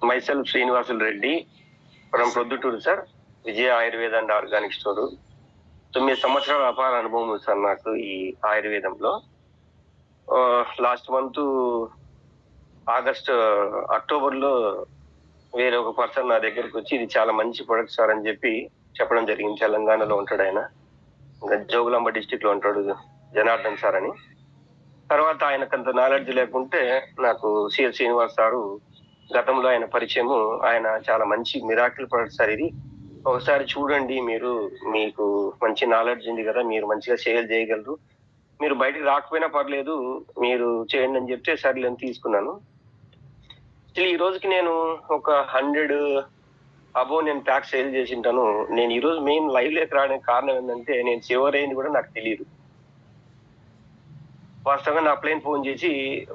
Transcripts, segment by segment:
myself Srinivasul Reddy from Produttur sir, Vijay Ayurveda and Organic Store. 9 సంవత్సరాల అపార అనుభవం ఉంది సార్ నాకు ఈ ఆయుర్వేదంలో. లాస్ట్ మంత్ అక్టోబర్లో వేరే ఒక పర్సన్ నా దగ్గరికి వచ్చి ఇది చాలా మంచి ప్రొడక్ట్ సార్ అని చెప్పి చెప్పడం జరిగింది. తెలంగాణలో ఉంటాడు ఆయన, జోగులాంబ డిస్టిక్ లో ఉంటాడు, జనార్దన్ సార్ అని. తర్వాత ఆయనకంత నాలెడ్జ్ లేకుంటే నాకు సిఎల్ శ్రీనివాస్ సారు గతంలో ఆయన పరిచయము, ఆయన చాలా మంచి మిరాకిల్ ప్రొడక్ట్ సార్, ఇది ఒకసారి చూడండి, మీకు మంచి నాలెడ్జ్ ఉంది కదా, మీరు మంచిగా సేల్ చేయగలరు, మీరు బయటికి రాకపోయినా పర్లేదు, మీరు చేయండి అని చెప్తే సరే అని తీసుకున్నాను. ఈ రోజుకి నేను ఒక 100 అబో నేను ప్యాక్ సేల్ చేసి ఉంటాను. నేను ఈ రోజు మెయిన్ లైవ్ లేక రావడానికి కారణం ఏంటంటే నేను చివరి అయింది కూడా నాకు తెలియదు. వాస్తవంగా నా ప్లేన్ ఫోన్ చేసి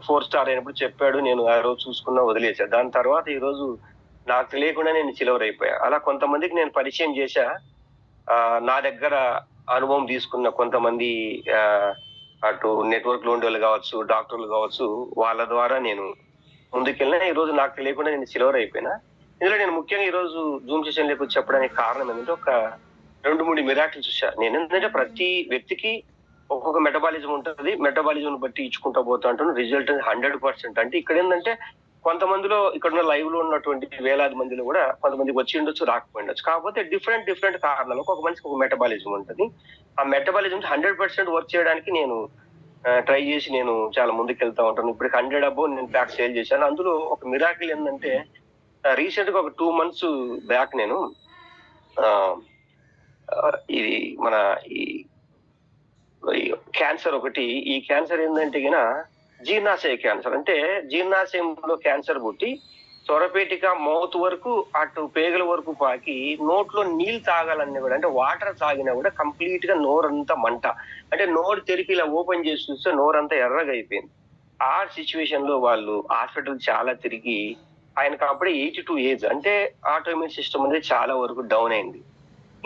4 స్టార్ అయినప్పుడు చెప్పాడు, నేను ఆ రోజు చూసుకున్నా వదిలేసా. దాని తర్వాత ఈ రోజు నాకు తెలియకుండా నేను చిలవర్ అయిపోయా. అలా కొంతమందికి నేను పరిచయం చేశా, నా దగ్గర అనుభవం తీసుకున్న కొంతమంది అటు నెట్వర్క్ లో ఉండేవాళ్ళు కావచ్చు, డాక్టర్లు కావచ్చు, వాళ్ళ ద్వారా నేను ముందుకెళ్ళినా ఈ రోజు నాకు తెలియకుండా నేను చిలవర్ అయిపోయినా. ఇందులో నేను ముఖ్యంగా ఈ రోజు జూమ్ సెషన్ లేకపోతే చెప్పడానికి కారణం ఏంటంటే ఒక 2-3 మిరాకిల్స్ చూసా నేను. ఏంటంటే ప్రతి వ్యక్తికి ఒక్కొక్క మెటబాలిజం ఉంటుంది, మెటబాలిజం బట్టి ఇచ్చుకుంటా పోతా అంటాను. రిజల్ట్ 100%. అంటే ఇక్కడ ఏంటంటే కొంతమందిలో ఇక్కడ ఉన్న లైవ్ లో ఉన్నటువంటి వేలాది మందిలో కూడా కొంతమందికి వచ్చి ఉండొచ్చు, రాకపోయిండొచ్చు. కాకపోతే డిఫరెంట్ కారణాలు ఒక మనిషికి ఒక మెటబాలిజం ఉంటుంది. ఆ మెటబాలిజం 100% వర్క్ చేయడానికి నేను ట్రై చేసి నేను చాలా ముందుకు వెళ్తా ఉంటాను. ఇప్పుడు 100 అబో నేను ప్యాక్ సేల్ చేశాను. అందులో ఒక మిరాకిల్ ఏంటంటే రీసెంట్ గా ఒక 2 months బ్యాక్ నేను ఇది మన ఈ క్యాన్సర్ ఒకటి, ఈ క్యాన్సర్ ఏంటంటే జీర్ణాశయ క్యాన్సర్, అంటే జీర్ణాశయంలో క్యాన్సర్ పుట్టి త్వరపేటిక మౌత్ వరకు అటు పేగల వరకు పాకి నోట్లో నీళ్ళు తాగాలన్నా కూడా, అంటే వాటర్ తాగినా కూడా కంప్లీట్ గా నోరంతా మంట, అంటే నోరు తెరిపి ఇలా ఓపెన్ చేసి చూస్తే నోరంతా ఎర్రగా అయిపోయింది. ఆ సిచ్యువేషన్ లో వాళ్ళు హాస్పిటల్ చాలా తిరిగి, ఆయనకు అప్పుడే 82 ఏజ్, అంటే ఆటోఇమ్యూన్ సిస్టమ్ అనేది చాలా వరకు డౌన్ అయింది.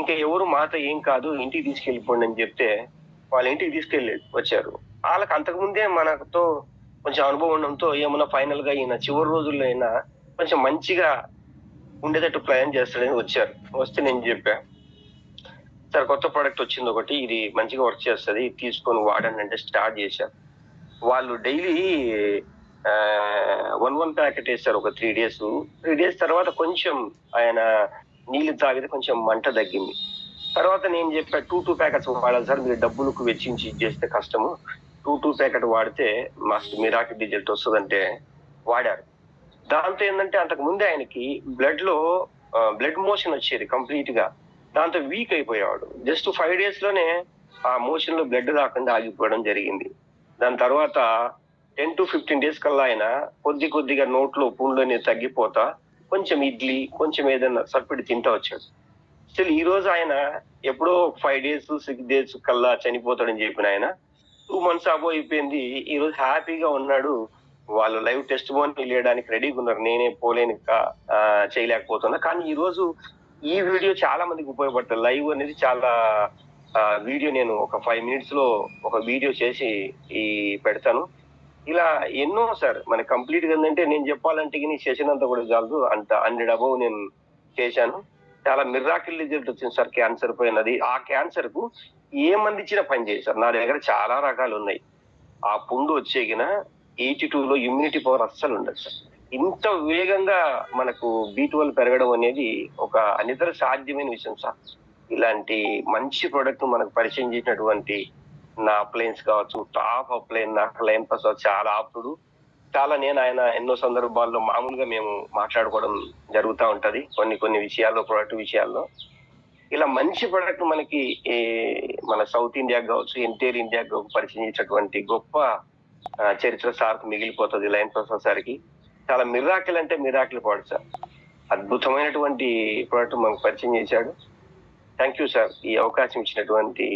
ఇంకా ఎవరు మాతో ఏం కాదు ఇంటికి తీసుకెళ్ళిపోండి అని చెప్తే వాళ్ళ ఇంటికి తీసుకెళ్ళి వచ్చారు. వాళ్ళకి అంతకుముందే మనతో కొంచెం అనుభవం ఉండడంతో ఏమన్నా ఫైనల్ గా ఈయన చివరి రోజుల్లో అయినా కొంచెం మంచిగా ఉండేటట్టు ప్లాన్ చేస్తాడని వచ్చారు. వస్తే నేను చెప్పా, సార్ కొత్త ప్రోడక్ట్ వచ్చింది ఒకటి, ఇది మంచిగా వర్క్ చేస్తుంది, తీసుకొని వాడండి అంటే స్టార్ట్ చేశారు. వాళ్ళు డైలీ 1 ప్యాకెట్ వేస్తారు ఒక 3 days. 3 days తర్వాత కొంచెం ఆయన నీళ్లు తాగితే కొంచెం మంట తగ్గింది. తర్వాత నేను చెప్పా 2 ప్యాకెట్స్ వాడాలి సార్, మీరు డబ్బులకు వెచ్చించి చేస్తే కష్టము, 2 ప్యాకెట్ వాడితే మస్ట్ మిరాకిల్ రిజల్ట్ వస్తుందంటే వాడారు. దాంతో ఏంటంటే అంతకు ముందే ఆయనకి బ్లడ్ మోషన్ వచ్చేది కంప్లీట్ గా, దాంతో వీక్ అయిపోయేవాడు. జస్ట్ 5 days లోనే ఆ మోషన్ లో బ్లడ్ రాకుండా ఆగిపోవడం జరిగింది. దాని తర్వాత 10 to 15 days కల్లా ఆయన కొద్దిగా నోట్లో పుండ్లోనే తగ్గిపోతా కొంచెం ఇడ్లీ, కొంచెం ఏదైనా సరిపడి తింటా వచ్చాడు. స్టిల్ ఈ రోజు ఆయన ఎప్పుడో 5 days 6 days కల్లా చనిపోతాడని చెప్పిన ఆయన 2 months అబో అయిపోయింది. ఈ రోజు హ్యాపీగా ఉన్నాడు. వాళ్ళు లైవ్ టెస్ట్ మోని లేయడానికి రెడీగా ఉన్నారు. నేనే పోలేని చేయలేకపోతున్నా. కానీ ఈ రోజు ఈ వీడియో చాలా మందికి ఉపయోగపడుతుంది. లైవ్ అనేది చాలా వీడియో నేను ఒక 5 minutes లో ఒక వీడియో చేసి పెడతాను. ఇలా ఎన్నో సార్ మనకి కంప్లీట్ గా ఏంటంటే నేను చెప్పాలంటే ఈ సెషన్ అంతా కూడా చాలదు, అంత 100 అబౌవ్ నేను చేశాను. చాలా మిరాకిల్ రిజల్ట్ వచ్చింది సార్ క్యాన్సర్ పోయినది. ఆ క్యాన్సర్ కు ఏ మంది ఇచ్చినా పని చేశారు. నా దగ్గర చాలా రకాలు ఉన్నాయి. ఆ పుండు వచ్చేగిన 82లో ఇమ్యూనిటీ పవర్ అస్సలు ఉండదు సార్. ఇంత వేగంగా మనకు B12 పెరగడం అనేది ఒక అనితర సాధ్యమైన విషయం సార్. ఇలాంటి మంచి ప్రోడక్ట్ మనకు పరిచయం చేసినటువంటి నా అప్లయన్స్ కావచ్చు, టాప్ అప్లైన్ నాకు లైన్ పాస్ చాలా ఆప్తుడు, చాలా నేను ఆయన ఎన్నో సందర్భాల్లో మామూలుగా మేము మాట్లాడుకోవడం జరుగుతూ ఉంటది కొన్ని విషయాల్లో, ప్రొడక్ట్ విషయాల్లో. ఇలా మంచి ప్రొడక్ట్ మనకి మన సౌత్ ఇండియాకి కావచ్చు, ఎంటైర్ ఇండియాకి పరిచయం చేసినటువంటి గొప్ప చరిత్ర సార్కు మిగిలిపోతుంది లైన్ ప్రసాద్ సార్కి. చాలా మిరాకిల్ అంటే మిరాకిల్ ప్రోడక్ట్ సార్, అద్భుతమైనటువంటి ప్రోడక్ట్ మనకు పరిచయం చేశాడు. థ్యాంక్ యూ సార్ ఈ అవకాశం ఇచ్చినటువంటి